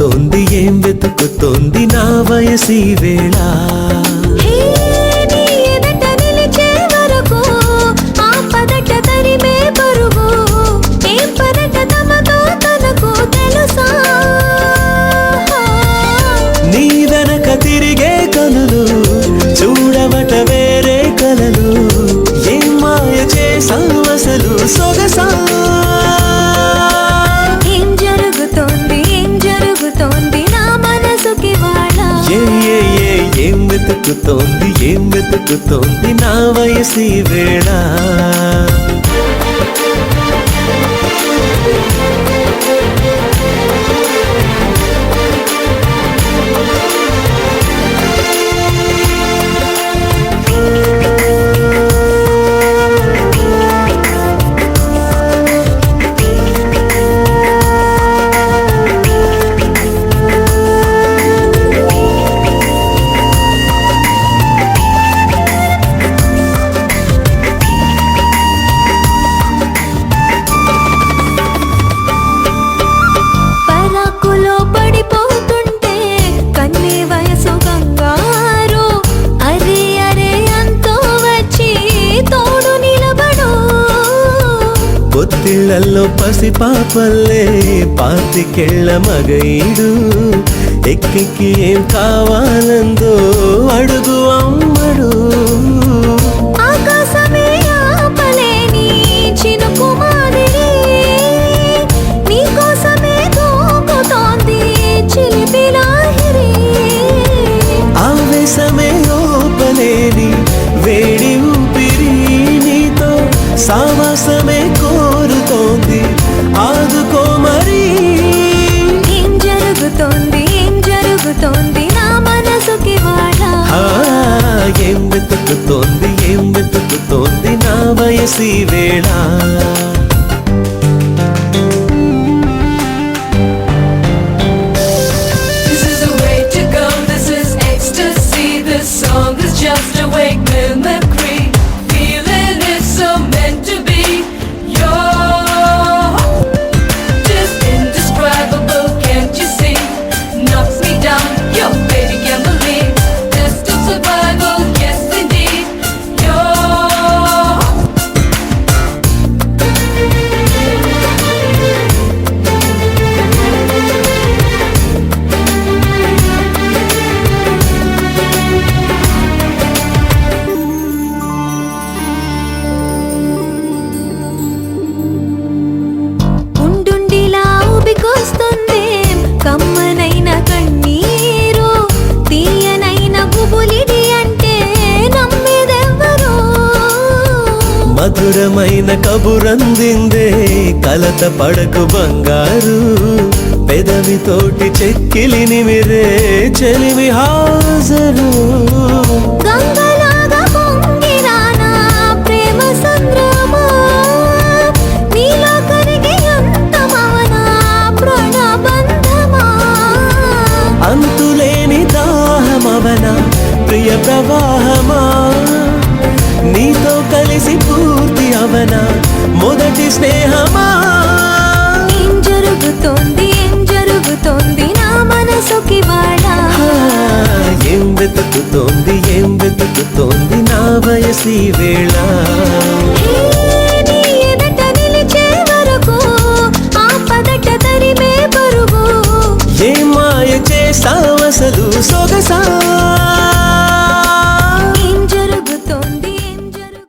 వెతుకుతోంది ఏం వెతుకుతోంది నా వయసి వేళ నీ వెనక తిరిగే కనులు చూడవట వేరే కలలు ఏం మాయ చేసావు అసలు సొగసా ఏం వెతుకుతోంది నా వయసి వేళ పొత్తిళ్లలో పసి పాపల్లే పాతికెళ్ళ మగైడు ఎక్కి ఏం కావాలందో అడుగు అమ్మడు ఆవేశమే ఓపలేని వేడి ఊపిరి నీతో సావాసమే కోరుతోంది ఆదుకో మరి ఏం జరుగుతోంది నా మనసుకి వాడ ఏం వెతుకుతోంది నా వయసి వేళ Just a wake mimicry, feeling it's so meant to be. You're just indescribable, can't you see? Knocks me down, your baby can't believe. Test of survival, yes indeed. కమ్మనైన కన్నీరు తీయనైన గుబులిడి అంటే నమ్మేదెవ్వరు మధురమైన కబురందిందే కలత పడకు బంగారు పెదవితోటి చెక్కిలి నిమిరే చెలిమి హాజరు గంగలాగా పొంగిరానా ప్రేమ సంద్రమా నీలో కరిగి అంతమవనా ప్రణబంధమా అంతులేని దాహమవనా ప్రియ ప్రవాహమా నీతో కలిసి పూర్తి అవనా మొదటి స్నేహమా ఏం జరుగుతోంది నా మనసుకి వాడ ఏం వెతుకుతోంది నా వయసి వేళ